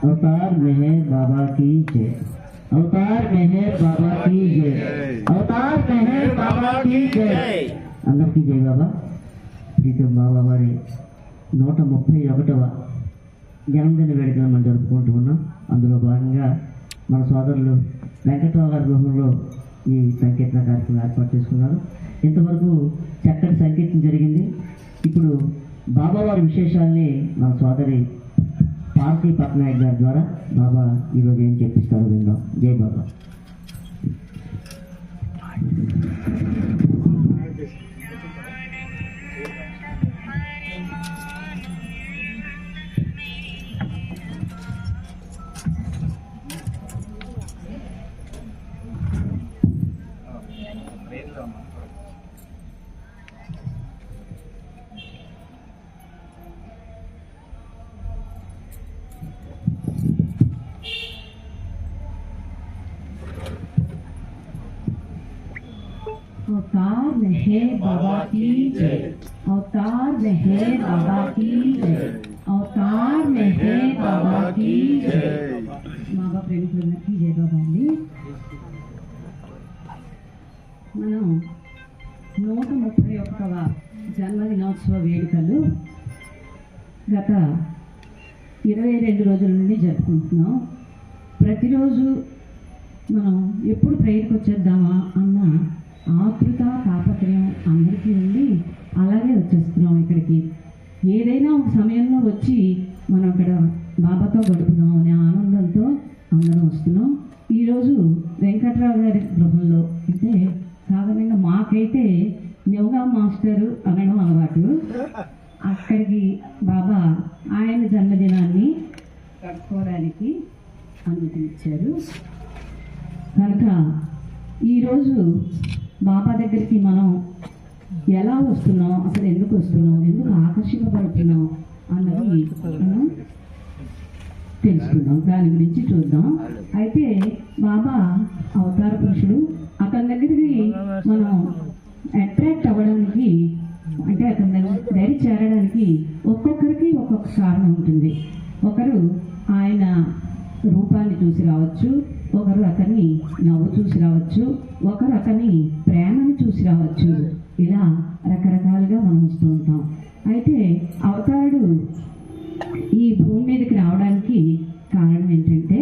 अवतार मेहर बाबा की जय। अवतार मेहर बाबा की जय। अवतार मेहर बाबा की जय। అందరికీ జై బాబా. ప్రీతం బాబా వారి 131వ జన్మదిన వేడుకలను మనం జరుపుకుంటూ ఉన్నాం. అందులో భాగంగా మన సోదరులు వెంకట్రావు గారి గృహంలో ఈ సంకీర్తన కార్యక్రమం ఏర్పాటు చేసుకున్నారు. ఇంతవరకు చక్కటి సంకీర్తన జరిగింది. ఇప్పుడు బాబా వారి విశేషాలని మన సోదరి పార్టీ పట్నాయక్ గారి ద్వారా బాబా ఈరోజు ఏం చెప్పిస్తారో విందాం. జై బాబా. अवतार मेहर बाबा की जय। अवतार मेहर बाबा की जय। अवतार मेहर बाबा की जय। बाबा प्रेमिకులందరికీ జై బాబా అండి. మనం 131వ జన్మదినోత్సవ వేడుకలు గత 22 రోజుల నుండి జరుపుకుంటున్నాం. ప్రతిరోజు మనం ఎప్పుడు ప్రేయర్కి వచ్చేద్దామా అన్న ఆతృత తాపత్రయం అందరికీ ఉండి అలాగే వచ్చేస్తున్నాం ఇక్కడికి. ఏదైనా ఒక సమయంలో వచ్చి మనం అక్కడ బాబాతో గడుపుదాం అనే ఆనందంతో అందరం వస్తున్నాం. ఈరోజు వెంకట్రావు గారి గృహంలో అంటే సాధారణంగా మాకైతే యోగా మాస్టరు అనడం అలవాటు. అక్కడికి బాబా ఆయన జన్మదినాన్ని గడుపుకోవడానికి అనుమతించారు కనుక ఈరోజు బాబా దగ్గరికి మనం ఎలా వస్తున్నాం, అసలు ఎందుకు వస్తున్నాం, ఎందుకు ఆకర్షింపబడుతున్నాం అన్నది మనం తెలుసుకుందాం. దాని గురించి చూద్దాం. అయితే బాబా అవతార పురుషుడు. అతని దగ్గరికి మనం అట్రాక్ట్ అవ్వడానికి అంటే అతని దగ్గర చేరడానికి ఒక్కొక్కరికి ఒక్కొక్క కారణం ఉంటుంది. ఒకరు ఆయన రూపాన్ని చూసి రావచ్చు, ఒకరు అతన్ని నవ్వు చూసి రావచ్చు, ఒకరు అతని ప్రేమను చూసి రావచ్చు. ఇలా రకరకాలుగా మనం వస్తూ ఉంటాం. అయితే అవతారుడు ఈ భూమి మీదకి రావడానికి కారణం ఏంటంటే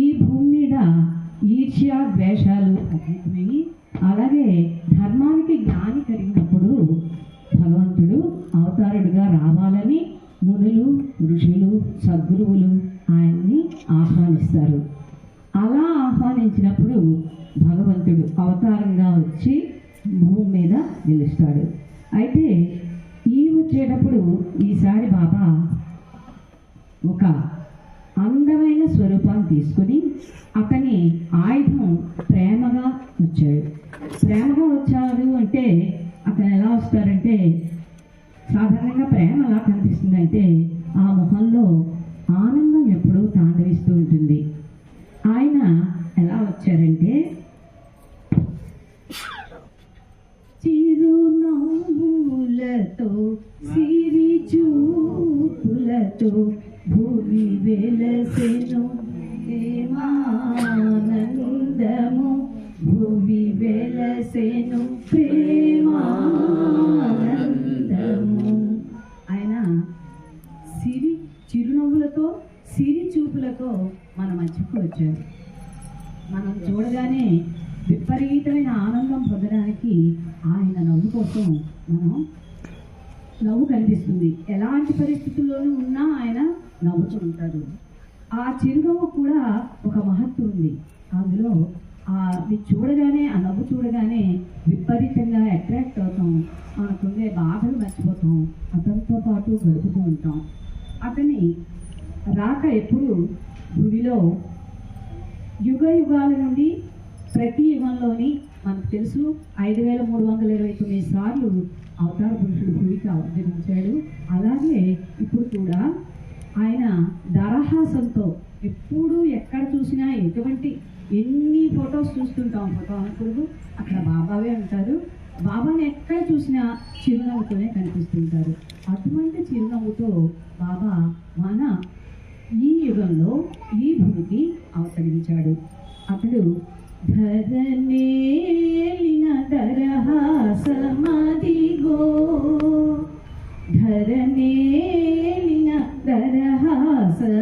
ఈ భూమి మీద ఈర్ష్య ద్వేషాలు అధికమై అలాగే ధర్మానికి జ్ఞాని కలిగినప్పుడు భగవంతుడు అవతారుడుగా రావాలని మునులు ఋషులు సద్గురువులు ఆయన్ని ఆహ్వానిస్తారు. అలా ఆహ్వానించినప్పుడు భగవంతుడు అవతారంగా వచ్చి భూమి మీద నిలుస్తాడు. అయితే ఈ వచ్చేటప్పుడు ఈసారి బాబా ఒక అందమైన స్వరూపాన్ని తీసుకుని అతని ఆయుధం ప్రేమగా వచ్చాడు. ప్రేమగా వచ్చాడు అంటే అతను ఎలా వస్తారంటే సాధారణంగా ప్రేమ ఎలా కనిపిస్తుందంటే ఆ ముఖంలో ఆనందం ఎప్పుడూ తాండవిస్తూ ఉంటుంది. ఆయన ఎలా వచ్చారంటే చిరునవ్వులతో సిరి చూపులతో భూమి వెలసెను ప్రేమానందము భూమి వెలసెను ప్రేమానందము. ఆయన చిరునవ్వులతో సిరి చూపులతో మన మధ్యకు వచ్చారు. మనం చూడగానే విపరీతమైన ఆనందం పొందడానికి ఆయన నవ్వు కోసం మనం నవ్వు కనిపిస్తుంది. ఎలాంటి పరిస్థితుల్లోనూ ఉన్నా ఆయన నవ్వుతూ ఉంటారు. ఆ చిరునవ్వు కూడా ఒక మహత్వం ఉంది. అందులో అది చూడగానే, ఆ నవ్వు చూడగానే విపరీతంగా అట్రాక్ట్ అవుతాం. మనకుండే బాధలు మర్చిపోతాం, అతనితో పాటు గడుపుతూ ఉంటాం. అతని రాక ఎప్పుడు భూమిలో యుగ యుగాల నుండి ప్రతి యుగంలోని మనకు తెలుసు 5329 సార్లు అవతార పురుషుడు భూమికి అవతరించాడు. అలాగే ఇప్పుడు కూడా ఆయన దరహాసంతో ఎప్పుడు ఎక్కడ చూసినా ఎన్ని ఫొటోస్ చూస్తుంటాం, ఫోటో అనకూడదు, అక్కడ బాబావే ఉంటారు. బాబాని ఎక్కడ చూసినా చిరునవ్వుతోనే కనిపిస్తుంటారు. అటువంటి చిరునవ్వుతో బాబా మన ఈ యుగంలో ఈ భూమికి అవతరించాడు. అతడు ధరనేలిన దరహాసమదిగో, ధరనేలిన దరహాసమదిగో,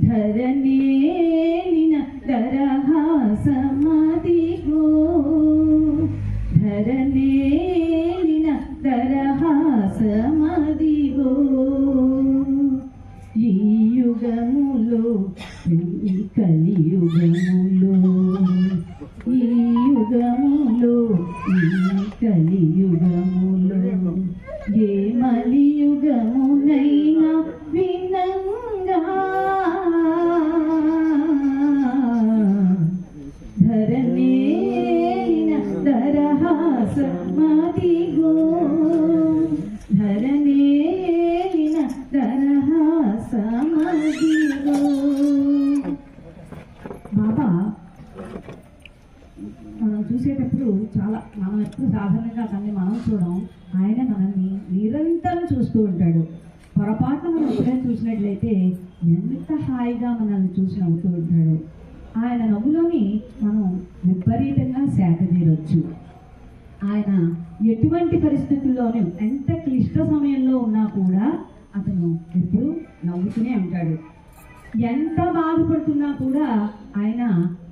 ధరనేలిన దరహాసమదిగో, ధరనేలిన దరహాసమదిగో. ఈ యుగములో, ఈ కలియుగములో, ఈ యుగములో, ఈ కలియుగములో ఏ మలియుగమునైనా వినంగా ధరనేలిన దరహాసమదిగో, ధరనేలిన దరహాసమదిగో. బాబా మనం చూసేటప్పుడు మనం ఎప్పుడు సాధారణంగా అతన్ని మనం చూడం, ఆయన మనల్ని నిరంతరం చూస్తూ ఉంటాడు. పొరపాటున మనం ఎప్పుడైనా చూసినట్లయితే ఎంత హాయిగా మనల్ని చూసి నవ్వుతూ ఉంటాడు. ఆయన నవ్వులోని మనం విపరీతంగా సేద తీరొచ్చు. ఆయన ఎటువంటి పరిస్థితుల్లోనూ, ఎంత క్లిష్ట సమయంలో ఉన్నా కూడా అతను ఎప్పుడు నవ్వుతూనే ఉంటాడు. ఎంత బాధపడుతున్నా కూడా ఆయన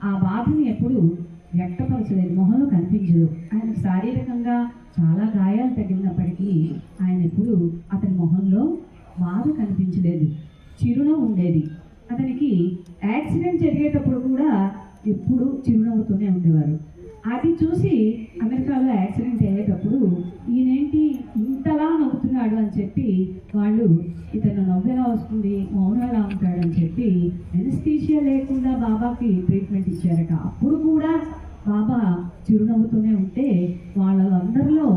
ఆ బాధని ఎప్పుడు వ్యక్తపరచలేదు, మొహంలో కనిపించదు. ఆయనకు శారీరకంగా చాలా గాయాలు తగిలినప్పటికీ ఆయన ఎప్పుడు అతని మొహంలో బాధ కనిపించలేదు, చిరునవ్వు ఉండేది. అతనికి యాక్సిడెంట్ జరిగేటప్పుడు కూడా ఎప్పుడు చిరునవ్వుతూనే ఉండేవారు. అది చూసి అమెరికాలో యాక్సిడెంట్ అయ్యేటప్పుడు ఈయనేంటి ఇంతలా నవ్వుతున్నాడు అని చెప్పి వాళ్ళు ఇతను నవ్వు ఎలా వస్తుంది, మౌనం ఎలా ఉంటాడని చెప్పి ఎనస్థీషియా లేకుండా బాబాకి ట్రీట్మెంట్ ఇచ్చారట. అప్పుడు కూడా బాబా చిరునవ్వుతూనే ఉంటే వాళ్ళందరిలో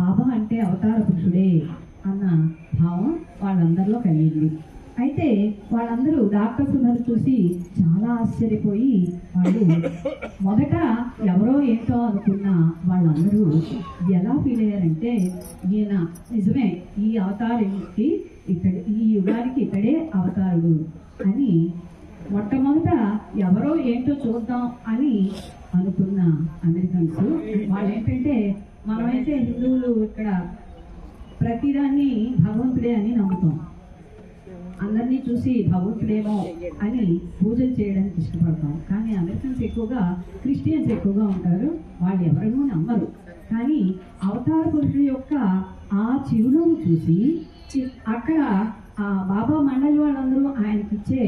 బాబా అంటే అవతార పురుషుడే అన్న భావం వాళ్ళందరిలో కలిగింది. అయితే వాళ్ళందరూ డాక్టర్స్ ఉన్నారు చూసి చాలా ఆశ్చర్యపోయి వాళ్ళు మొదట ఎవరో ఏంటో అనుకున్న వాళ్ళందరూ ఎలా ఫీల్ అయ్యారంటే, ఈయన నిజమే ఈ అవతారానికి ఈ యుగానికి ఇతడే అవతారుడు అని మొట్టమొదట ఎవరో ఏంటో చూద్దాం అని అనుకున్న అమెరికన్స్ వాళ్ళు ఏంటంటే, మనమైతే హిందువులు ఇక్కడ ప్రతిదాన్ని భగవంతుడే అని నమ్ముతాం, అందరినీ చూసి భగవంతుడేమో అని పూజలు చేయడానికి ఇష్టపడతాం. కానీ అమెరికన్స్ ఎక్కువగా క్రిస్టియన్స్ ఎక్కువగా ఉంటారు, వాళ్ళు ఎవరినూ నమ్మరు. కానీ అవతార పురుషుడు యొక్క ఆ చిరునవ్వు చూసి అక్కడ ఆ బాబా మండలి వాళ్ళందరూ ఆయనకి ఇచ్చే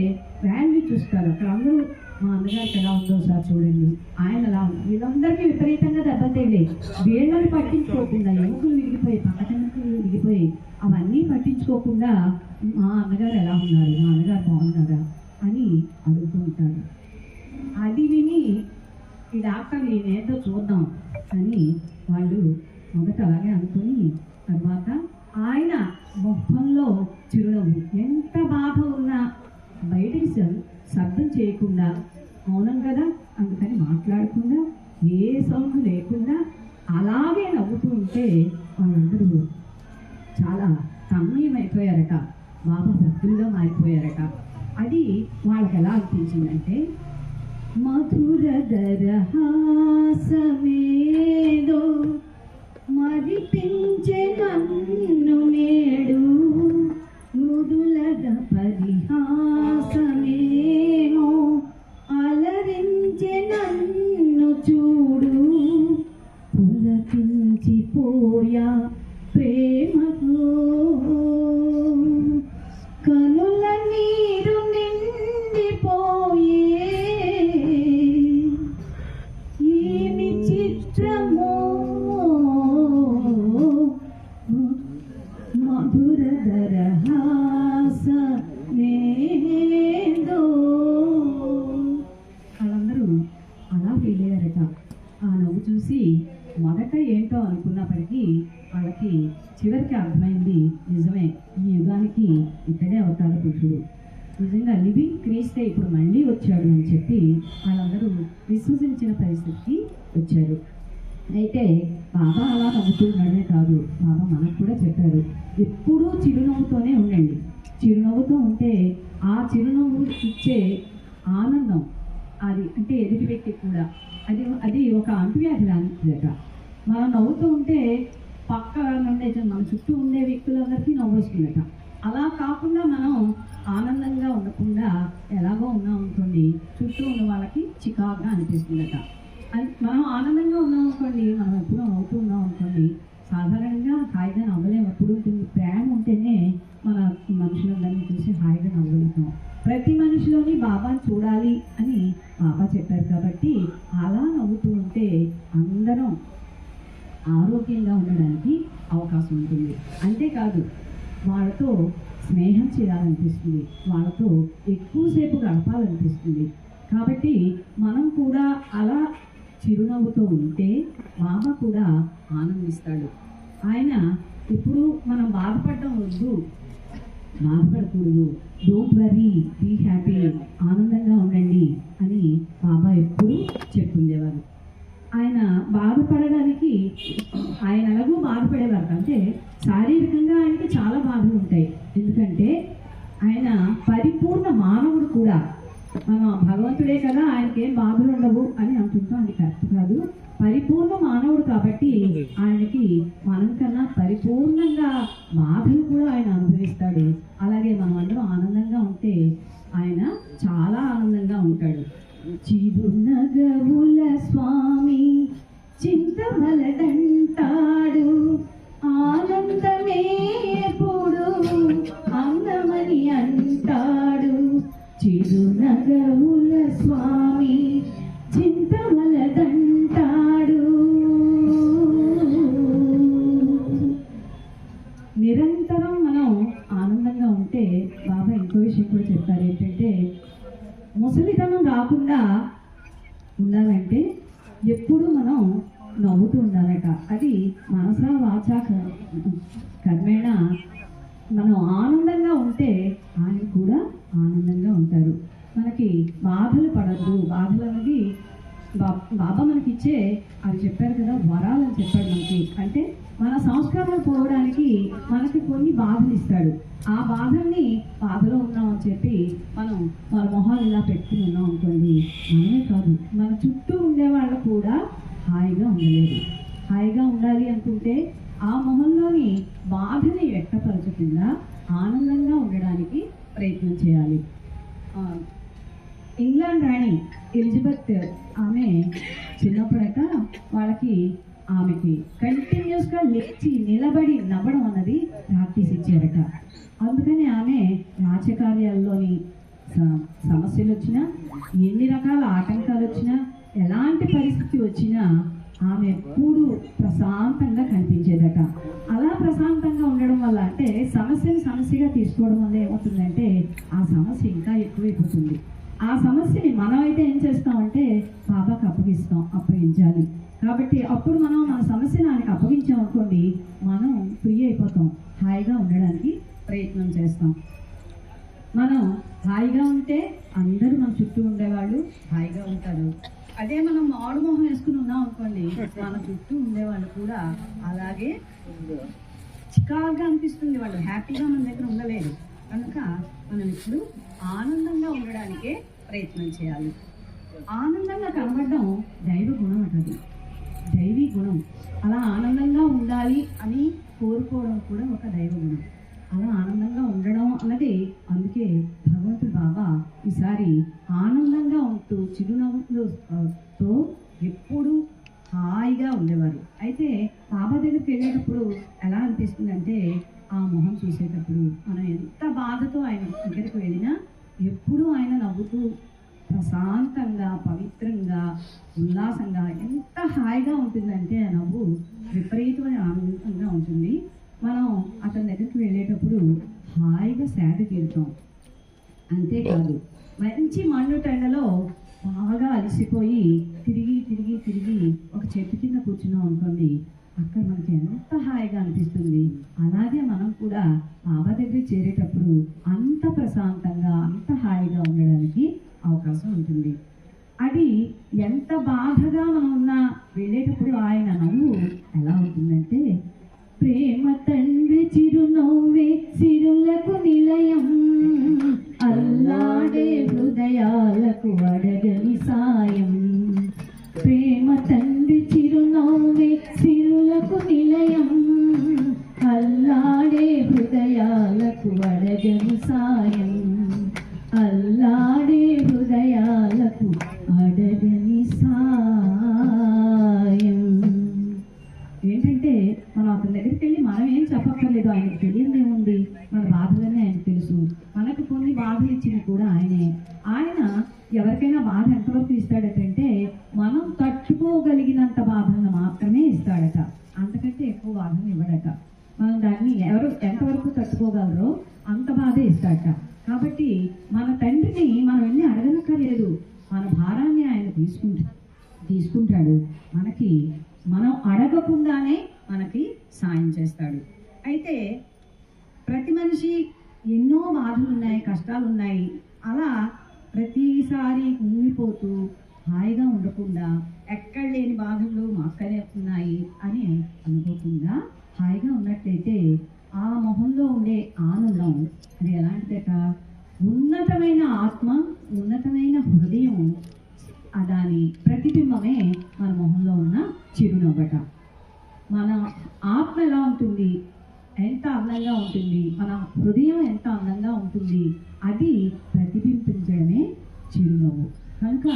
వాల్యూ చూస్తారు. అక్కడ అందరూ మా అన్నగారికి ఎలా ఉందో సార్ చూడండి, ఆయన ఎలా ఉంది, వీళ్ళందరికీ విపరీతంగా దెబ్బతేలే, వీళ్ళని పట్టించుకోకుండా ఎముకలు విరిగిపోయి పక్కటెముకలు విరిగిపోయి అవన్నీ పట్టించుకోకుండా మా అన్నగారు ఎలా ఉన్నారు, మా అన్నగారు బాగున్నారా అని అడుగుతూ ఉంటారు. అది విని ఈ డాక్టర్ నేనేంటో చూద్దాం అని వాళ్ళు మొదట అలాగే అనుకుని తర్వాత ఆయన మొహంలో చిరునవ్వు, ఎంత బాధ ఉన్నా బయటికి శబ్దం చేయకుండా, మౌనం కదా అందుకని మాట్లాడకుండా ఏ సౌండ్ లేకుండా అలాగే నవ్వుతూ ఉంటే వాళ్ళందరూ చాలా తన్మయమైపోయారట, బాబా భక్తులుగా మారిపోయారట. అది వాళ్ళకి ఎలా అనిపించిందంటే, మధుర దరహాసమేదో మరిపించే నన్ను నేడు, మృదులగ పరిహాసమేమో అలరించే నన్ను చూడు, పులకించిపోయా ప్రేమతో కనుల నీరు నిండిపోయే నవ్వు చూసి మొదట ఏంటో అనుకున్నప్పటికీ వాళ్ళకి చివరికి అర్థమైంది, నిజమే ఈ యుగానికి ఇతడే అవతార పురుషుడు, నిజంగా లివింగ్ క్రీస్తే ఇప్పుడు మళ్ళీ వచ్చాడు అని చెప్పి వాళ్ళందరూ విశ్వసించిన పరిస్థితికి వచ్చారు. అయితే బాబా అలా నవ్వుతున్నాడనే కాదు, బాబా మనకు కూడా చెప్పారు, ఎప్పుడూ చిరునవ్వుతోనే ఉండండి. చిరునవ్వుతో ఉంటే ఆ చిరునవ్వు ఇచ్చే ఆనందం అది అంటే ఎదుటి వ్యక్తికి కూడా అది ఒక అంటువ్యాధి లాంటిదట. మనం నవ్వుతూ ఉంటే పక్క నుండే మన చుట్టూ ఉండే వ్యక్తులందరికీ నవ్వు వస్తుందట. అలా కాకుండా మనం ఆనందంగా ఉండకుండా ఎలాగో ఉన్నాం అనుకోండి, చుట్టూ ఉన్న వాళ్ళకి చికాకుగా అనిపిస్తుందట. మనం ఆనందంగా ఉన్నాం అనుకోండి, మనం ఎప్పుడూ నవ్వుతూ ఉన్నాం అనుకోండి, సాధారణంగా హాయిగా నవ్వలేము. ఎప్పుడు ప్రేమ ఉంటేనే మన మనుషులందరినీ చూసి హాయిగా నవ్వగలుగుతాం. ప్రతి మనిషిలోని బాబాని చూడాలి అని బాబా చెప్పారు కాబట్టి అలా నవ్వుతూ ఉంటే అందరం ఆరోగ్యంగా ఉండడానికి అవకాశం ఉంటుంది. అంతేకాదు వాళ్ళతో స్నేహం చేయాలనిపిస్తుంది, వాళ్ళతో ఎక్కువసేపు గడపాలనిపిస్తుంది. కాబట్టి మనం కూడా అలా చిరునవ్వుతో ఉంటే బాబా కూడా ఆనందిస్తాడు. ఆయన ఇప్పుడు మనం బాధపడడం వద్దు, బాధపడకూడదు, డోంట్ వరీ, బీ హ్యాపీ, ఆనందంగా ఉండండి అని బాబా ఎప్పుడు చెప్పుండేవారు. ఆయన బాధపడడానికి ఆయన ఎలాగూ బాధపడేవారు, అంటే శారీరకంగా ఆయనకి చాలా బాధలు ఉంటాయి. ఎందుకంటే ఆయన పరిపూర్ణ మానవుడు కూడా. మనం భగవంతుడే కదా, ఆయనకి ఏం బాధలు ఉండవు అని అనుకుంటాం, అది కరెక్ట్ కాదు. పరిపూర్ణ మానవుడు కాబట్టి ఆయనకి మనం కన్నా పరిపూర్ణంగా బాధలు కూడా ఆయన అనుభవిస్తాడు. అలాగే మనం అందరం ఆనందంగా ఉంటే ఆయన చాలా ఆనందంగా ఉంటాడు. చిరునగవుల స్వామి చింతమలదంటాడు, ఆనందమే ఎప్పుడు అందమని అంటాడు. చిరునగవుల స్వామి చింతమలదంటాడు. నిరంతరం మనం ఆనందంగా ఉంటే బాబా ఇంకో విషయం కూడా చెప్పారు, ఏంటంటే ముసలితనం రాకుండా ఉండాలంటే ఎప్పుడు మనం నవ్వుతూ ఉండాలట. అది మనసా వాచా కర్మేణ మనం ఆనందంగా ఉంటే ఆయన కూడా ఆనందంగా ఉంటారు. మనకి బాధలు పడద్దు. బాధలు అనేది బాబా మనకి ఇచ్చే, అది చెప్పారు కదా, వరాలని చెప్పాడు మనకి. అంటే మన సంస్కారాలు పోవడానికి మనకి కొన్ని బాధలు ఇస్తాడు. ఆ బాధల్ని బాధలో ఉన్నామని చెప్పి మనం మన మొహాలు ఇలా పెట్టుకుని ఉన్నాం అనుకోండి, మనమే కాదు మన చుట్టూ ఉండే వాళ్ళు కూడా హాయిగా ఉండలేదు. హాయిగా ఉండాలి అనుకుంటే ఆ మొహంలోని బాధని వ్యక్తపరచకుండా ఆనందంగా ఉండడానికి ప్రయత్నం చేయాలి. ఇంగ్లాండ్ రాణి ఎలిజబెత్ ఆమె చిన్నప్పుడట ఆమెకి కంటిన్యూస్గా లేచి నిలబడి నవ్వడం అన్నది ప్రాక్టీస్ ఇచ్చారట. అందుకని ఆమె రాజకార్యాల్లోని సమస్యలు వచ్చినా, ఎన్ని రకాల ఆటంకాలు వచ్చినా, ఎలాంటి పరిస్థితి వచ్చినా ఆమె ఎప్పుడు ప్రశాంతంగా కనిపించేదట. అలా ప్రశాంతంగా ఉండడం వల్ల, అంటే సమస్యను సమస్యగా తీసుకోవడం వల్ల ఏమవుతుందంటే ఆ సమస్య ఇంకా ఎక్కువైపోతుంది. ఆ సమస్యని మనం అయితే ఏం చేస్తామంటే బాబాకి అప్పగించాలి. కాబట్టి అప్పుడు మనం మన సమస్యను ఆయనకి అప్పగించాం అనుకోండి, మనం ఫ్రీ అయిపోతాం, హాయిగా ఉండడానికి ప్రయత్నం చేస్తాం. మనం హాయిగా ఉంటే అందరూ మన చుట్టూ ఉండేవాళ్ళు హాయిగా ఉంటారు. అదే మనం మాడు మొహం వేసుకుని ఉన్నాం అనుకోండి, మన చుట్టూ ఉండేవాళ్ళు కూడా అలాగే చికాగా అనిపిస్తుంది, వాళ్ళు హ్యాపీగా మన దగ్గర ఉండలేరు. కనుక మనం ఇప్పుడు ఆనందంగా ఉండడానికే ప్రయత్నం చేయాలి. ఆనందంగా కనబడడం దైవ గుణం అంటది, దైవీ గుణం. అలా ఆనందంగా ఉండాలి అని కోరుకోవడం కూడా ఒక దైవ గుణం. అలా ఆనందంగా ఉండడం అన్నది, అందుకే భగవంతుడు బాబా ఈసారి ఆనందంగా ఉంటూ చిరునవ్వులతో ఎప్పుడు హాయిగా ఉండేవారు. అయితే బాబా దగ్గరికి వెళ్ళేటప్పుడు ఎలా అనిపిస్తుందంటే, ఆ మొహం చూసేటప్పుడు మనం ఎంత బాధతో ఆయన దగ్గరికి వెళ్ళినా ఎప్పుడూ ఆయన నవ్వుతూ ప్రశాంతంగా, పవిత్రంగా, ఉల్లాసంగా, ఎంత హాయిగా ఉంటుందంటే ఆ నవ్వు విపరీతమైన ఆనందంగా ఉంటుంది. మనం అతని దగ్గరికి వెళ్ళేటప్పుడు హాయిగా సేద తీరుతాం. అంతేకాదు మంచి మండుటెండలో బాగా అలసిపోయి తిరిగి తిరిగి తిరిగి ఒక చెట్టు కింద కూర్చున్నాం అనుకోండి, అక్కడ మనకి ఎంత హాయిగా అనిపిస్తుంది. అలాగే మనం కూడా బాబా దగ్గర చేరేటప్పుడు అంత ప్రశాంతంగా అంత హాయిగా ఉండడానికి అవకాశం ఉంటుంది. అది ఎంత బాధగా మనం ఉన్నా వెళ్ళేటప్పుడు ఆయన నవ్వు ఎలా ఉంటుందంటే, ప్రేమ తండ్రి చిరునవ్వే సిరులకు నిలయం, అల్లాడే హృదయాలకు అడగని సాయం. ప్రేమ తండ్రి చిరునవ్వే సిరులకు నిలయం, అల్లాడే హృదయాలకు అడగని సాయం. అల్లాడే హృదయాలకు అడగని సాయం. ఏంటంటే మనం అతని దగ్గరికి వెళ్ళి మనం ఏం చెప్పక్కర్లేదు, ఆయనకు తెలియదు ఏముంది, మన బాధలన్నీ ఆయనకు తెలుసు. మనకు కొన్ని బాధలు ఇచ్చినవి కూడా ఆయనే. ఆయన ఎవరికైనా బాధ ఎంతవరకు ఇస్తాడటంటే మనం తట్టుకోగలిగినంత బాధలను మాత్రమే ఇస్తాడట, అంతకంటే ఎక్కువ బాధను ఇవ్వడట. మనం దాన్ని ఎవరు ఎంతవరకు తట్టుకోగలరో అంత బాధే ఇస్తాడట. కాబట్టి మన తండ్రిని మనం వెళ్ళి అడగనక్కర్లేదు, మన భారాన్ని ఆయన తీసుకుంటాడు. మనకి మనం అడగకుండానే మనకి సాయం చేస్తాడు. అయితే ప్రతి మనిషి ఎన్నో బాధలు ఉన్నాయి, కష్టాలు ఉన్నాయి. అలా ప్రతిసారి కుంగిపోతూ హాయిగా ఉండకుండా ఎక్కడ లేని బాధలు మాక్కనే ఉన్నాయి అని అనుకోకుండా హాయిగా ఉన్నట్లయితే ఆ మొహంలో ఉండే ఆనందం అది ఎలాంటిదట, ఉన్నతమైన ఆత్మ, ఉన్నతమైన హృదయం, దాని ప్రతిబింబమే మన మొహంలో ఉన్న చిరునవ్వట. మన ఆత్మ ఎలా ఉంటుంది, ఎంత అందంగా ఉంటుంది, మన హృదయం ఎంత అందంగా ఉంటుంది, అది ప్రతిబింబించడమే చిరునవ్వు. కనుక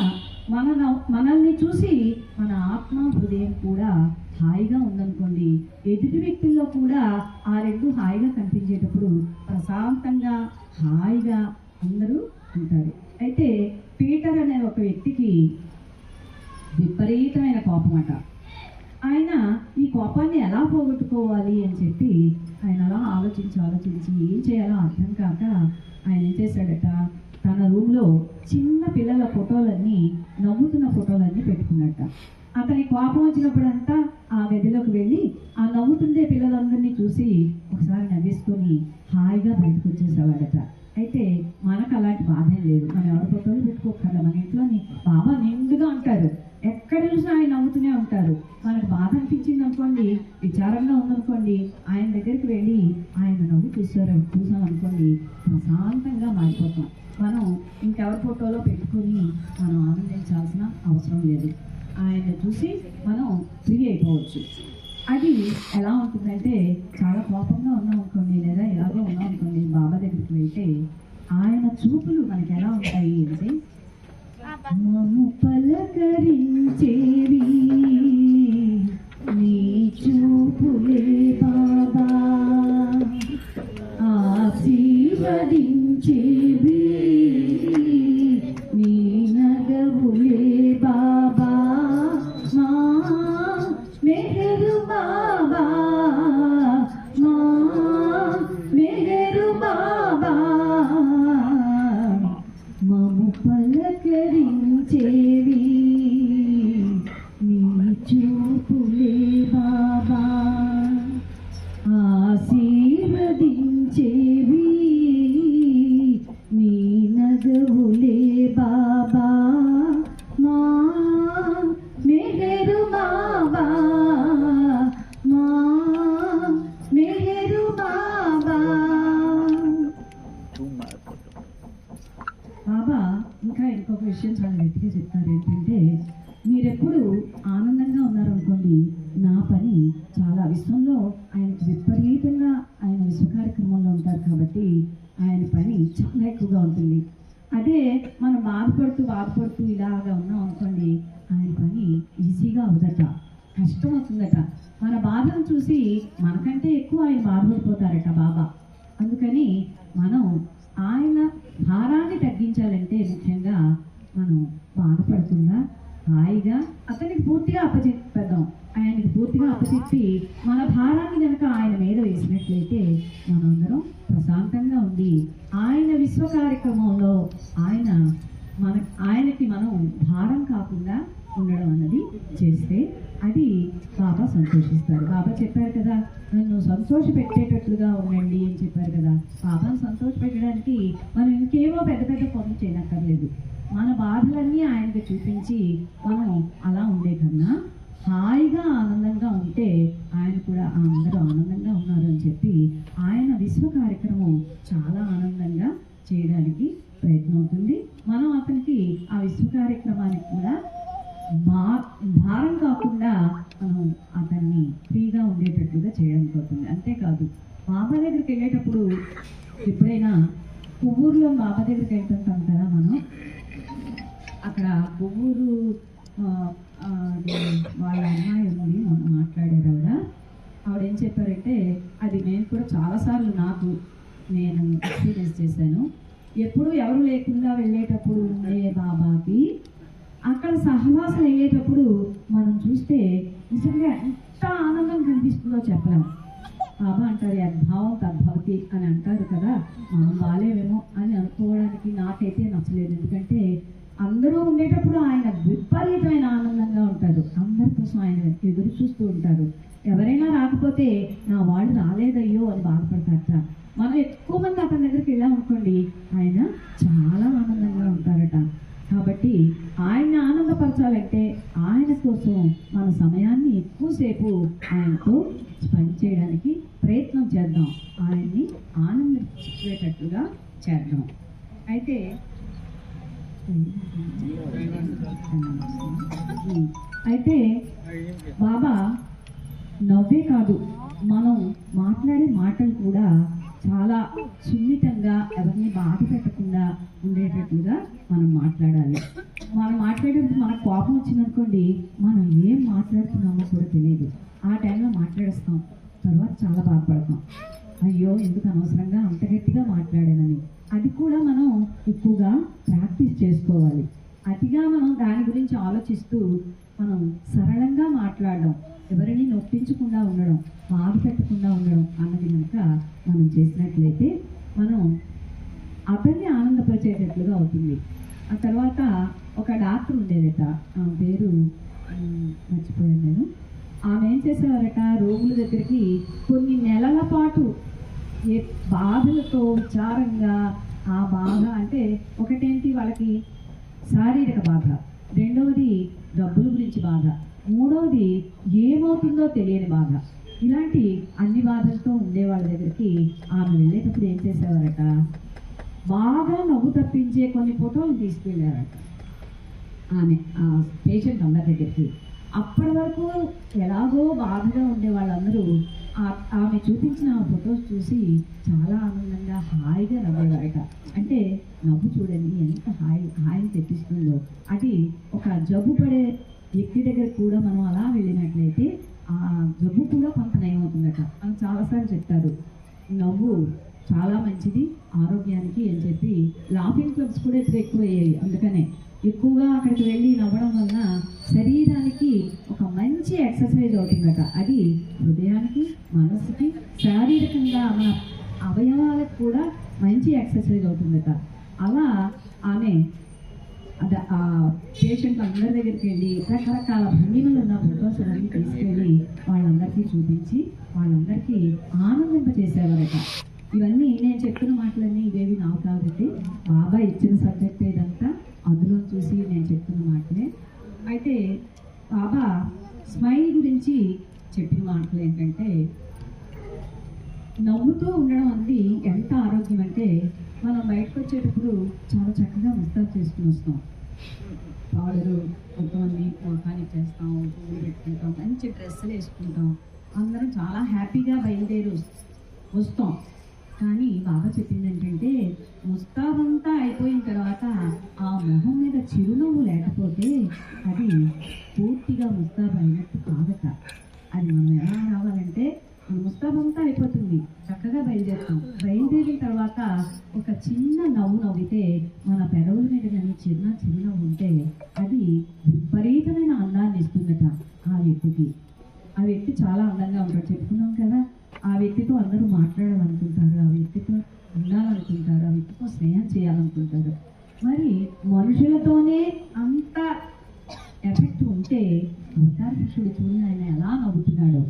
మనల్ని చూసి మన ఆత్మ హృదయం కూడా హాయిగా ఉందనుకోండి, ఎదుటి వ్యక్తుల్లో కూడా ఆ రెండు హాయిగా కనిపించేటప్పుడు ప్రశాంతంగా హాయిగా అందరూ ఉంటారు. అయితే పీటర్ అనే ఒక వ్యక్తికి విపరీతమైన కోపం అట. ఆయన ఈ కోపాన్ని ఎలా పోగొట్టుకోవాలి అని చెప్పి ఆయన అలా ఆలోచించి ఏం చేయాలో అర్థం కాక ఆయన ఏం చేశాడట, తన రూమ్లో చిన్న పిల్లల ఫోటోలన్నీ, నవ్వుతున్న ఫోటోలన్నీ పెట్టుకున్నట్ట. అతని కోపం వచ్చినప్పుడంతా ఆ గదిలోకి వెళ్ళి ఆ నవ్వుతుండే పిల్లలందరినీ చూసి ఒకసారి నవ్వేసుకొని హాయిగా బయటకు వచ్చేసేవాడట. అయితే మనకు అలాంటి బాధ లేదు, మనం ఎవరి ఫోటోలు పెట్టుకోకర్లేదు. మన ఇంట్లోని బాబా నిండుగా ఉంటారు, ఎక్కడ చూసినా ఆయన నవ్వుతూనే ఉంటారు. మనకు బాధ అనిపించింది అనుకోండి, విచారంగా ఉందనుకోండి, ఆయన దగ్గరికి వెళ్ళి ఆయన నవ్వు చూసాం అనుకోండి, ప్రశాంతంగా మారిపోతాం. మనం ఇంకెవరి ఫోటోలో పెట్టుకొని మనం ఆనందించాల్సిన అవసరం లేదు. ఆయన చూసి మనం ఫ్రీ అయిపోవచ్చు. అది ఎలా ఉంటుందంటే, చాలా కోపంగా ఉన్నాం అనుకోండి, లేదా ఎలాగో ఉన్నాం అనుకోండి, బాబా దగ్గరికి వెళ్తే ఆయన చూపులు మనకి ఎలా ఉంటాయి అంటే, మమ్ము పలకరించేవి నీ చూపులే బాబా, ఆశీర్వదించేవి నీ నగవులే బాబా, మా మెహరు బాబా, మా మెహరు బాబా, మమ్ము పలకరించేవి నీ చూపులే బాబా, ఆశీర్వదించేవి నీ నగవులే బాబా, మా మెహరు బాబా, మా మెహరు బాబా. బాబా ఇంకా ఇంకొక విషయం చాలా గట్టిగా చెప్తారు. ఏంటంటే, మీరెప్పుడు ఆనందంగా ఉన్నారనుకోండి, నా పని చాలా విశ్వంలో ఆయనకు విపరీతంగా ఆయన విశ్వ కార్యక్రమంలో ఉంటారు కాబట్టి ఆయన పని చాలా ఎక్కువగా ఉంటుంది. అదే మనం బాధపడుతూ ఇలాగా ఉన్నాం అనుకోండి, ఆయన పని ఈజీగా అవుదట, కష్టం అవుతుందట. మన బాధను చూసి మనకంటే ఎక్కువ ఆయన బాధపడిపోతారట బాబా. అందుకని మనం ఆయన భారాన్ని తగ్గించాలంటే ముఖ్యంగా మనం బాధపడకుండా హాయిగా అతనికి పూర్తిగా అప్పచెప్పేద్దాం. ఆయనకి పూర్తిగా అప్పచెప్పి మన భారాన్ని కనుక ఆయన మీద వేసినట్లయితే మనందరం ప్రశాంతంగా ఉండి ఆయన విశ్వ కార్యక్రమంలో ఆయన మన ఆయనకి మనం భారం కాకుండా ఉండడం అన్నది చేస్తే అది బాబా సంతోషిస్తారు. బాబా చెప్పారు కదా, నన్ను సంతోష పెట్టేటట్లుగా ఉండండి అని చెప్పారు కదా. బాబాను సంతోష పెట్టడానికి మనం ఇంకేమో పెద్ద పెద్ద పనులు చేయనక్కర్లేదు. మన బాధలన్నీ ఆయనకి చూపించి మనం అలా ఉండే కన్నా హాయిగా ఆనందంగా ఉంటే ఆయన కూడా అందరూ ఆనందంగా ఉన్నారు అని చెప్పి ఆయన విశ్వ కార్యక్రమం చాలా ఆనందంగా చేయడానికి ప్రయత్నం అవుతుంది. మనం అతనికి ఆ విశ్వ కార్యక్రమానికి కూడా భారం కాకుండా మనం అతన్ని ఫ్రీగా ఉండేటట్లుగా చేయడానికి అవుతుంది. అంతేకాదు బాబా దగ్గరికి వెళ్ళేటప్పుడు ఎప్పుడైనా కొవ్వూరులో బాబా దగ్గరికి వెళ్తుంటాం కదా మనం, అక్కడ కొవ్వూరు వాళ్ళ అమ్మాయి ఉంది మొన్న మాట్లాడారు ఆవిడ ఏం చెప్పారంటే, అది నేను కూడా చాలాసార్లు నేను ఎక్స్పీరియన్స్ చేశాను. ఎప్పుడు ఎవరు లేకుండా వెళ్ళేటప్పుడు ఉండే బాబాకి అక్కడ సహవాసం అయ్యేటప్పుడు మనం చూస్తే నిజంగా ఎంత ఆనందం కనిపిస్తుందో చెప్పలేం. బాబా అంటారు యద్భావం తద్భవతి అని అంటారు కదా, మనం బాలేమేమో అని అనుకోవడానికి నాకైతే నచ్చలేదు. ఎందుకంటే అందరూ ఉండేటప్పుడు ఆయన విపరీతమైన ఆనందంగా ఉంటారు. అందరి కోసం ఆయన ఎదురు చూస్తూ ఉంటారు. ఎవరైనా రాకపోతే నా వాళ్ళు రాలేదయ్యో అని బాధపడతారట. మనం ఎక్కువ మంది అతని దగ్గరికి వెళ్ళామనుకోండి, ఆయన చాలా ఆనందంగా ఉంటారట. కాబట్టి ఆయన్ని ఆనందపరచాలంటే ఆయన కోసం మన సమయాన్ని ఎక్కువసేపు ఆయనతో స్పెండ్ చేయడానికి ప్రయత్నం చేద్దాం. ఆయన్ని ఆనందించేటట్లుగా చేద్దాం. అయితే బాబా నవ్వే కాదు, మనం మాట్లాడే మాటలు కూడా చాలా సున్నితంగా ఎవరిని బాధ పెట్టకుండా ఉండేటట్లుగా మనం మాట్లాడాలి. మనం మాట్లాడేటప్పుడు మనకు కోపం వచ్చిందనుకోండి, మనం ఏం మాట్లాడుతున్నామో కూడా తెలియదు. ఆ టైంలో మాట్లాడేస్తాం, తర్వాత చాలా బాధపడతాం, అయ్యో ఎందుకు అనవసరంగా అంత గట్టిగా మాట్లాడానని. అది కూడా మనం ఎక్కువగా ప్రాక్టీస్ చేసుకోవాలి. అతిగా మనం దాని గురించి ఆలోచిస్తూ మనం సరళంగా మాట్లాడడం, ఎవరిని నొప్పించకుండా ఉండడం, బాధ పెట్టకుండా ఉండడం అన్నది కనుక మనం చేసినట్లయితే మనం అతన్ని ఆనందపరిచేటట్లుగా అవుతుంది. ఆ తర్వాత ఒక డాక్టర్ ఉండేదట, ఆమె పేరు మర్చిపోయాను నేను. ఆమె ఏం చేసేవారట, రోగుల దగ్గరికి కొన్ని నెలల పాటు ఏ బాధలతో విచారంగా, ఆ బాధ అంటే ఒకటేంటి వాళ్ళకి శారీరక బాధ, రెండవది డబ్బుల గురించి బాధ, మూడవది ఏమవుతుందో తెలియని బాధ, ఇలాంటి అన్ని బాధలతో ఉండే వాళ్ళ దగ్గరికి ఆమె వెళ్ళేటప్పుడు ఏం చేసేవారట, బాగా నవ్వు తప్పించే కొన్ని ఫోటోలు తీసుకెళ్ళారట ఆమె ఆ పేషెంట్ అందరి దగ్గరికి. అప్పటి వరకు ఎలాగో బాధగా ఉండే వాళ్ళందరూ ఆమె చూపించిన ఆ ఫొటోస్ చూసి చాలా ఆనందంగా హాయిగా నవ్వేవారట. అంటే నవ్వు చూడండి ఎంత హాయిని తెప్పిస్తుందో. అది ఒక జబ్బు పడే వ్యక్తి దగ్గర కూడా మనం అలా వెళ్ళినట్లయితే ఆ జబ్బు కూడా కొంత నయం అవుతుందట. అని చాలాసార్లు చెప్తారు, నవ్వు చాలా మంచిది ఆరోగ్యానికి అని చెప్పి. లాఫింగ్ క్లబ్స్ కూడా ఇప్పుడు ఎక్కువ అయ్యాయి. అందుకనే ఎక్కువగా అక్కడికి వెళ్ళి నవ్వడం వలన శరీరానికి ఒక మంచి ఎక్సర్సైజ్ అవుతుందట. అది హృదయానికి, మనసుకి, శారీరకంగా మన అవయవాలకు కూడా మంచి ఎక్సర్సైజ్ అవుతుందట. అలా ఆమె ఆ పేషెంట్ అందరి దగ్గరికి వెళ్ళి రకరకాల భంగిమలు ఉన్న ఫోటోస్ అన్నీ తీసుకెళ్ళి వాళ్ళందరికీ చూపించి వాళ్ళందరికీ ఆనందింపచేసేవారట. ఇవన్నీ నేను చెప్తున్న మాటలన్నీ ఇవేవి నావు కాబట్టి బాబా ఇచ్చిన సబ్జెక్ట్ ఇదంతా అందులో చూసి నేను చెప్తున్న మాటలే. అయితే బాబా స్మైల్ గురించి చెప్పిన మాటలు ఏంటంటే, నవ్వుతూ ఉండడం అనేది ఎంత ఆరోగ్యం అంటే, మనం బయటకు వచ్చేటప్పుడు చాలా చక్కగా ముస్తాబు చేసుకుని వస్తాం. పౌడరు కొంతమంది మొఖానికి చేస్తాం, పువ్వులు పెట్టుకుంటాం, మంచి డ్రెస్సులు వేసుకుంటాం, అందరం చాలా హ్యాపీగా బయలుదేరి వస్తాం. కానీ బాబా చెప్పింది ఏంటంటే, ముస్తాబంతా అయిపోయిన తర్వాత ఆ మొహం మీద చిరునవ్వు లేకపోతే అది పూర్తిగా ముస్తాబు అయినట్టు కాదట. అది మనం ఎలా రావాలంటే, ముస్తాబంతా అయిపోతుంది, చక్కగా బయలుదేరుతాం. బయలుదేరిన తర్వాత ఒక చిన్న నవ్వు నవ్వితే, మన పెదవుల మీద కానీ చిరునవ్వు ఉంటే అది విపరీతమైన అందాన్ని ఇస్తుందట ఆ వ్యక్తికి. ఆ వ్యక్తి చాలా అందంగా ఉంటాడు, చెప్పుకున్నాం కదా. ఆ వ్యక్తితో అందరూ మాట్లాడాలనుకుంటారు, ఆ వ్యక్తితో ఉండాలనుకుంటారు, ఆ వ్యక్తితో స్నేహం చేయాలనుకుంటారు. మరి మనుషులతోనే అంత ఎఫెక్ట్ ఉంటే అవతార పురుషుడు చూడండి ఆయన ఎలా నవ్వుతున్నాడు.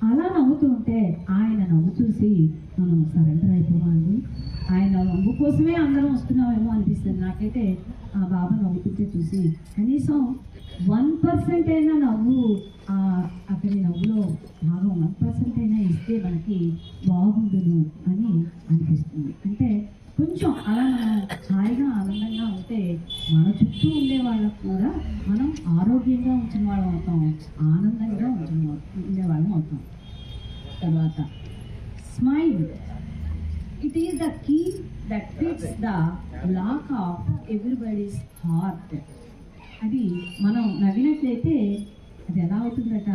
అలా నవ్వుతూ ఉంటే ఆయన నవ్వు చూసి మనం సరెండర్ అయిపోవాలి. ఆయన నవ్వు కోసమే అందరం వస్తున్నామేమో అనిపిస్తుంది నాకైతే. ఆ బాబా నవ్వుతుంటే చూసి కనీసం 1% అయినా నవ్వు అతని నవ్వులో భాగం 1% అయినా ఇస్తే మనకి బాగుండును అని అనిపిస్తుంది. అంటే కొంచెం అలా మనం హాయిగా ఆనందంగా ఉంటే మన చుట్టూ ఉండే వాళ్ళకు కూడా మనం ఆరోగ్యంగా ఉంచిన వాళ్ళం అవుతాం, ఆనందంగా ఉండేవాళ్ళం అవుతాం. తర్వాత smile, it is the key that fits the lock of everybody's heart. అది మనం నవ్వినట్లయితే అది ఎలా అవుతుందట,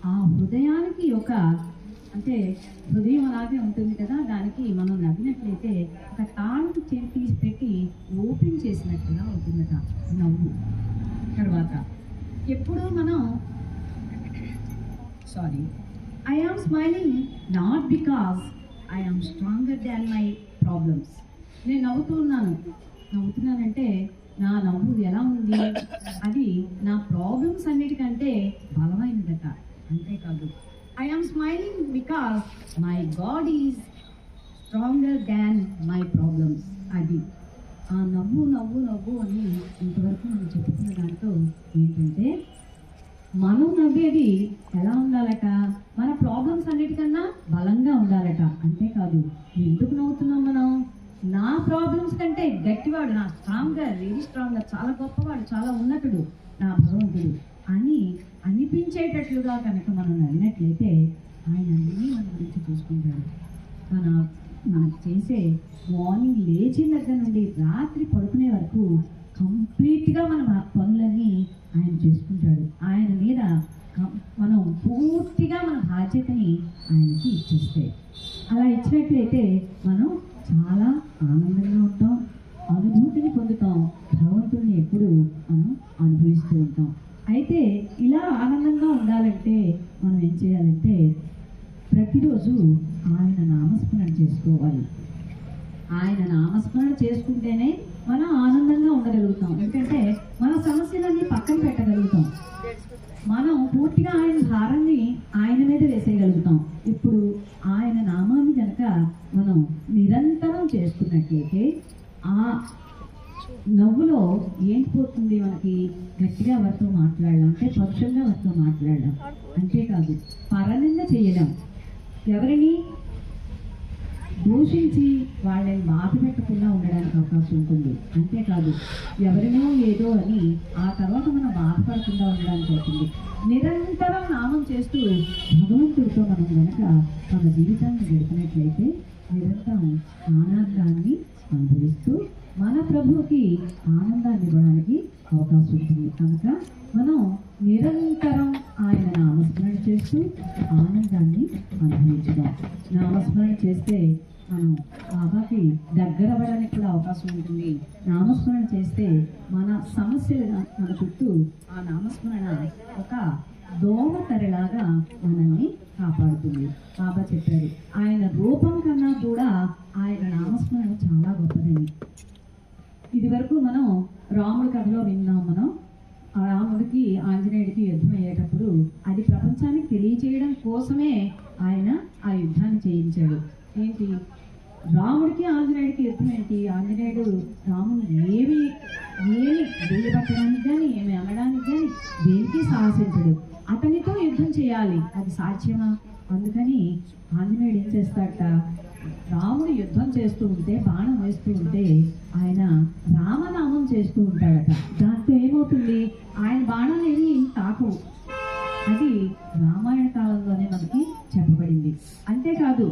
ఆ హృదయానికి ఒక అంటే హృదయం అలాగే ఉంటుంది కదా, దానికి మనం నవ్వినట్లయితే ఒక తాళపు చేతి తీసి పెట్టి ఓపెన్ చేసినట్టుగా అవుతుందట నవ్వు. తర్వాత ఎప్పుడు మనం I am smiling not because I am stronger than my problems. నేను నవ్వుతున్నానంటే నా నవ్వు ఎలా ఉంది, అది నా ప్రాబ్లమ్స్ అన్నిటికంటే బలమైనదట. అంతేకాదు I am smiling because my God is stronger than my problems. అది ఆ నవ్వు నవ్వు నవ్వు అని ఇంతవరకు మనం చెప్పుకున్న దాంట్లో ఏంటంటే మనం నవ్వేది ఎలా ఉండాలట, మన ప్రాబ్లమ్స్ అన్నిటికన్నా బలంగా ఉండాలట. అంతేకాదు ఎందుకు నవ్వుతున్నాం మనం, నా ప్రాబ్లమ్స్ కంటే గట్టివాడు, నా స్ట్రాంగర్, వెరీ స్ట్రాంగర్, చాలా గొప్పవాడు, చాలా ఉన్నతుడు నా భగవంతుడు అని అనిపించేటట్లుగా కనుక మనం నవ్వినట్లయితే ఆయన అన్నీ మన గురించి చూసుకుంటాడు. మనకు చేసే మార్నింగ్ లేచిన దగ్గర నుండి రాత్రి పడుకునే వరకు కంప్లీట్గా మన పనులన్నీ ఆయన చేసుకుంటాడు. ఆయన మీద మనం పూర్తిగా మన బాధ్యతని ఆయనకి ఇచ్చేస్తే, అలా ఇచ్చినట్లయితే మనం చాలా ఆనందంగా ఉంటాం, అనుభూతిని పొందుతాం, భగవంతుడిని ఎప్పుడు మనం అనుభవిస్తూ ఉంటాం. అయితే ఇలా ఆనందంగా ఉండాలంటే మనం ఏం చేయాలంటే ప్రతిరోజు ఆయన నామస్మరణ చేసుకోవాలి. ఆయన నామస్మరణ చేసుకుంటేనే మనం ఆనందంగా ఉండగలుగుతాం. ఎందుకంటే మన సమస్యలన్నీ పక్కన పెట్టగలుగుతాం, మనం పూర్తిగా ఆయన భారాన్ని ఆయన మీద వేసేయగలుగుతాం. ఇప్పుడు ఆయన నామాన్ని కనుక మనం నిరంతరం చేసుకున్నట్లయితే ఆ నవ్వులో ఏంటి పోతుంది, మనకి గట్టిగా ఎవరితో మాట్లాడడం, అంటే పక్షంగా ఎవరితో మాట్లాడడం, అంతేకాదు పరనింద చేయడం, ఎవరిని దూషించి వాళ్ళని బాధ పెట్టకుండా ఉండడానికి అవకాశం ఉంటుంది. అంతేకాదు ఎవరినో ఏదో అని ఆ తర్వాత మనం బాధపడకుండా ఉండడానికి అవుతుంది. నిరంతరం నామం చేస్తూ భగవంతుడితో మనం కనుక మన జీవితాన్ని గడిపినట్లయితే నిరంతరం ఆనందాన్ని అనుభవిస్తూ మన ప్రభువుకి ఆనందాన్ని ఇవ్వడానికి అవకాశం ఉంటుంది. కనుక మనం నిరంతరం ఆయన నామస్మరణ చేస్తూ ఆనందాన్ని అనుభవించుదాం. నామస్మరణ చేస్తే మనం బాబాకి దగ్గర అవ్వడానికి కూడా అవకాశం ఉంటుంది. నామస్మరణ చేస్తే మన సమస్యలు మన చుట్టూ ఆ నామస్మరణ ఒక దోమ తెరలాగా మనల్ని కాపాడుతుంది. బాబా చెప్పారు ఆయన రూపం కన్నా కూడా ఆయన నామస్మరణ చాలా గొప్పదని. ఇది వరకు మనం రాముడి కథలో విన్నాం. మనం ఆ రాముడికి ఆంజనేయుడికి యుద్ధం అయ్యేటప్పుడు అది ప్రపంచానికి తెలియచేయడం కోసమే ఆయన ఆ యుద్ధాన్ని చేయించాడు. ఏంటి, రాముడికి ఆంజనేయుడికి యుద్ధం ఏంటి, ఆంజనేయుడు రాముని ఏమి గుళ్ళు పట్టడానికి కానీ ఏమి అనడానికి కానీ దేనికి సాహసించడు. అతనితో యుద్ధం చేయాలి, అది సాధ్యమా? అందుకని ఆంజనేయుడు ఏం చేస్తాడట, రాముడు యుద్ధం చేస్తూ ఉంటే బాణం వేస్తూ ఉంటే ఆయన రామనామం చేస్తూ ఉంటాడట. దాంతో ఏమవుతుంది, ఆయన బాణాలు ఏమి తాకవు. అది రామాయణ కాలంలోనే మనకి చెప్పబడింది. అంతేకాదు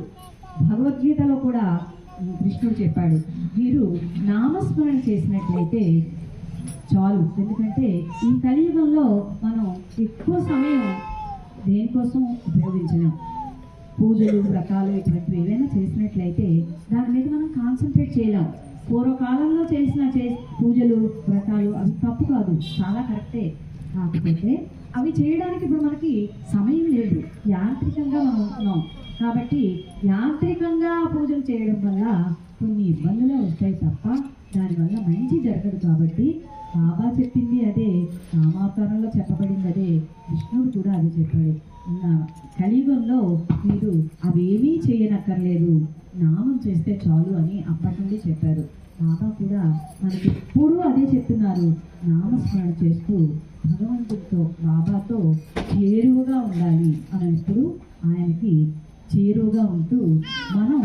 భగవద్గీతలో కూడా కృష్ణుడు చెప్పాడు, మీరు నామస్మరణ చేసినట్లయితే చాలు. ఎందుకంటే ఈ కలియుగంలో మనం ఎక్కువ సమయం దేనికోసం ఉపయోగించలేం. పూజలు, వ్రతాలు ఇటువంటివి ఏవైనా చేసినట్లయితే దాని మీద మనం కాన్సన్ట్రేట్ చేయలేం. పూర్వకాలంలో చేసిన పూజలు, వ్రతాలు అవి తప్పు కాదు, చాలా కరెక్టే. కాకపోతే అవి చేయడానికి ఇప్పుడు మనకి సమయం లేదు, యాంత్రికంగా మనం ఉంటున్నాం. కాబట్టి యాంత్రికంగా పూజలు చేయడం వల్ల కొన్ని ఇబ్బందులే వస్తాయి తప్ప దానివల్ల మంచి జరగదు. కాబట్టి బాబా చెప్పింది అదే, రామావతారంలో చెప్పబడింది అదే, విష్ణువు కూడా అదే చెప్పాడు. కలియుగంలో మీరు అవేమీ చేయనక్కర్లేదు, నామం చేస్తే చాలు అని అప్పటి నుండి చెప్పారు. బాబా కూడా మనకి ఎప్పుడూ అదే చెప్తున్నారు, నామస్మరణ చేస్తూ భగవంతుడితో బాబాతో చేరువగా ఉండాలి. మనం ఎప్పుడు ఆయనకి చేరువగా ఉంటూ మనం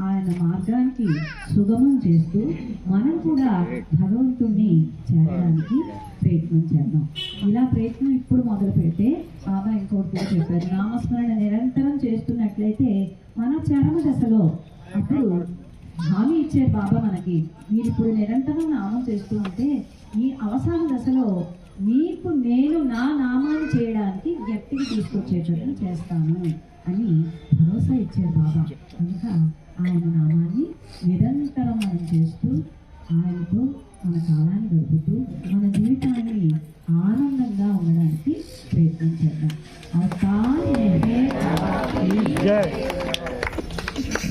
ఆయన మార్గానికి సుగమం చేస్తూ మనం కూడా భగవంతుణ్ణి చేరడానికి ప్రయత్నం చేద్దాం. ఇలా ప్రయత్నం ఇప్పుడు మొదలు పెడితే బాబా ఇంకోటి కూడా చెప్పారు, నామస్మరణ నిరంతరం చేస్తున్నట్లయితే మన చరమ దశలో అప్పుడు హామీ ఇచ్చారు బాబా మనకి, మీరు ఇప్పుడు నిరంతరం నామం చేస్తూ ఉంటే ఈ అవసాన దశలో మీకు నేను నా నామాన్ని చేయడానికి వ్యక్తికి తీసుకొచ్చేటట్టు చేస్తాను అని భరోసా ఇచ్చారు బాబా. కనుక ఆయన నామాన్ని నిరంతరం మనం చేస్తూ ఆయనతో మన కాలాన్ని గడుపుతూ మన జీవితాన్ని ఆనందంగా ఉండడానికి ప్రయత్నం చేద్దాం. అవతార్ మెహర్ బాబా కీ జై.